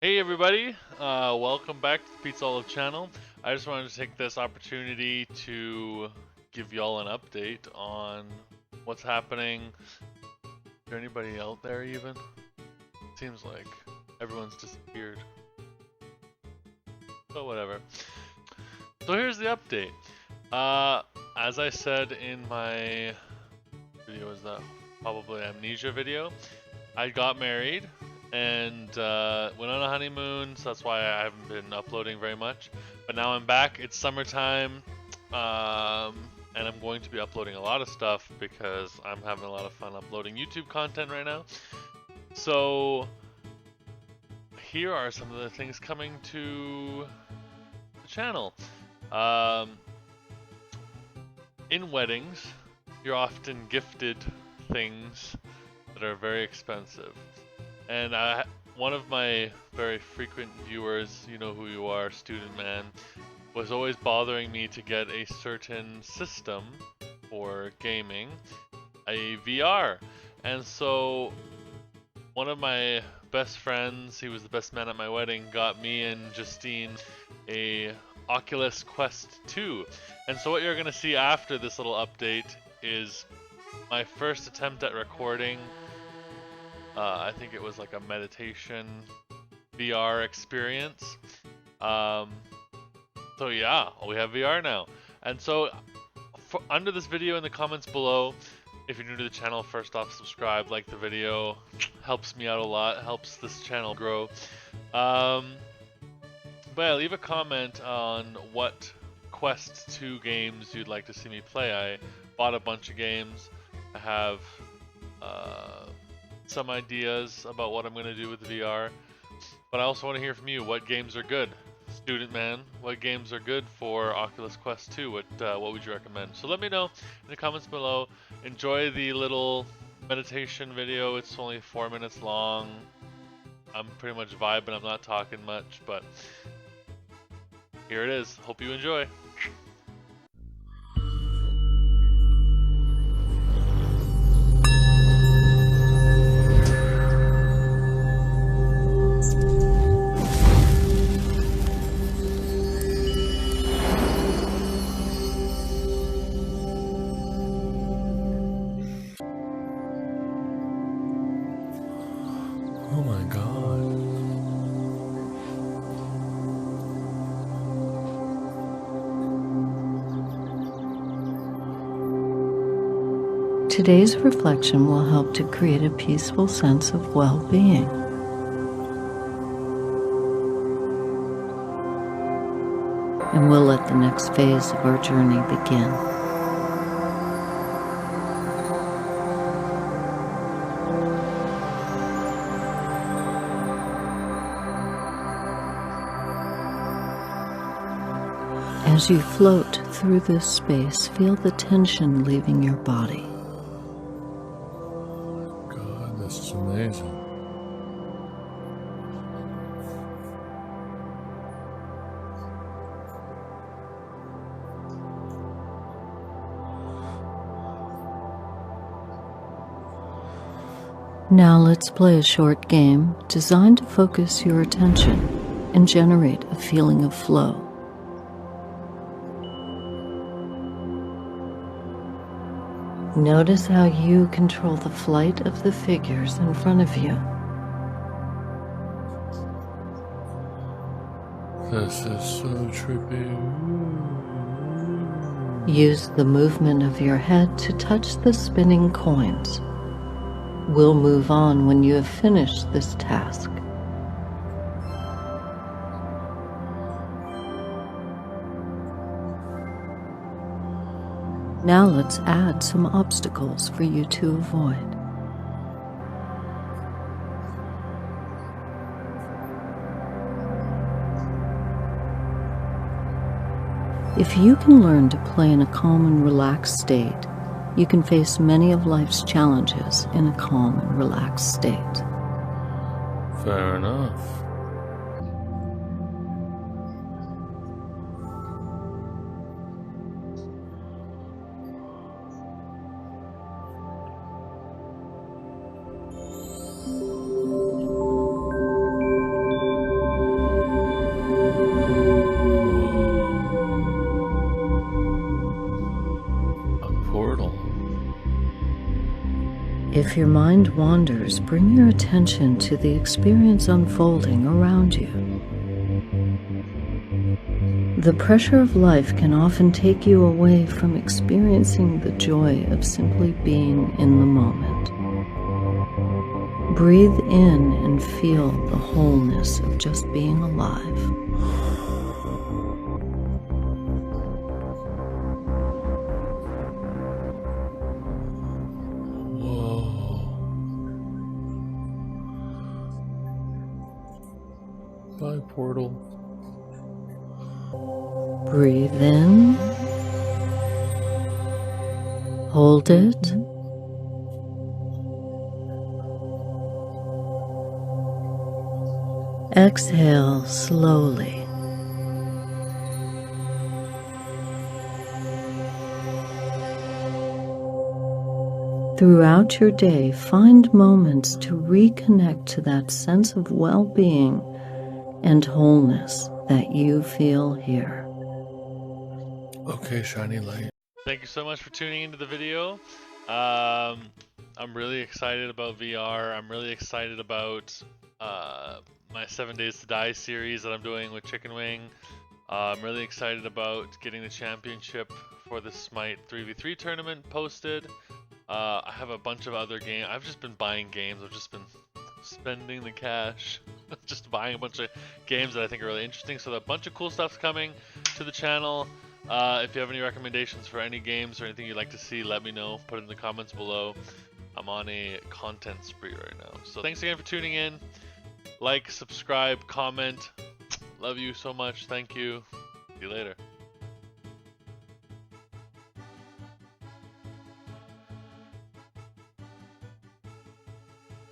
Hey everybody, welcome back to the Pizza Olive channel. I just wanted to take this opportunity to give y'all an update on what's happening. Is there anybody out there even? Seems like everyone's disappeared. But whatever. So here's the update. As I said in my video, is that probably amnesia video? I got married and went on a honeymoon, so that's why I haven't been uploading very much. But now I'm back. It's summertime, and I'm going to be uploading a lot of stuff because I'm having a lot of fun uploading YouTube content right now. So here are some of the things coming to the channel. In weddings, you're often gifted things that are very expensive. And one of my very frequent viewers, you know who you are, Student Man, was always bothering me to get a certain system for gaming, a VR. And so one of my best friends, he was the best man at my wedding, got me and Justine a Oculus Quest 2. And so what you're going to see after this little update is my first attempt at recording. I think it was like a meditation VR experience. So yeah, we have VR now. And so under this video in the comments below, if you're new to the channel, first off, subscribe, like the video, helps me out a lot, helps this channel grow. But yeah, leave a comment on what Quest 2 games you'd like to see me play. I bought a bunch of games. I have some ideas about what I'm going to do with VR, but I also want to hear from you. What games are good? Student Man, what games are good for Oculus Quest 2? What would you recommend? So let me know in the comments below. Enjoy the little meditation video. It's only 4 minutes long. I'm pretty much vibing. I'm not talking much, but here it is. Hope you enjoy. Oh my god. Today's reflection will help to create a peaceful sense of well-being. And we'll let the next phase of our journey begin. As you float through this space, feel the tension leaving your body. God, this is amazing. Now let's play a short game designed to focus your attention and generate a feeling of flow. Notice how you control the flight of the figures in front of you. This is so trippy. Use the movement of your head to touch the spinning coins. We'll move on when you have finished this task. Now let's add some obstacles for you to avoid. If you can learn to play in a calm and relaxed state, you can face many of life's challenges in a calm and relaxed state. Fair enough. if your mind wanders, bring your attention to the experience unfolding around you. The pressure of life can often take you away from experiencing the joy of simply being in the moment. Breathe in and feel the wholeness of just being alive. Whoa. Bye, portal. Breathe in. Hold it. Exhale slowly. Throughout your day, find moments to reconnect to that sense of well-being and wholeness that you feel here. Okay, shiny light. Thank you so much for tuning into the video. I'm really excited about VR. I'm really excited about my 7 Days to Die series that I'm doing with Chicken Wing. I'm really excited about getting the championship for the Smite 3v3 tournament posted. I have a bunch of other games. I've just been buying games. I've just been spending the cash. Just buying a bunch of games that I think are really interesting. So a bunch of cool stuff's coming to the channel. If you have any recommendations for any games or anything you'd like to see, let me know. Put it in the comments below. I'm on a content spree right now. So thanks again for tuning in. Like, subscribe, comment. Love you so much. Thank you. See you later.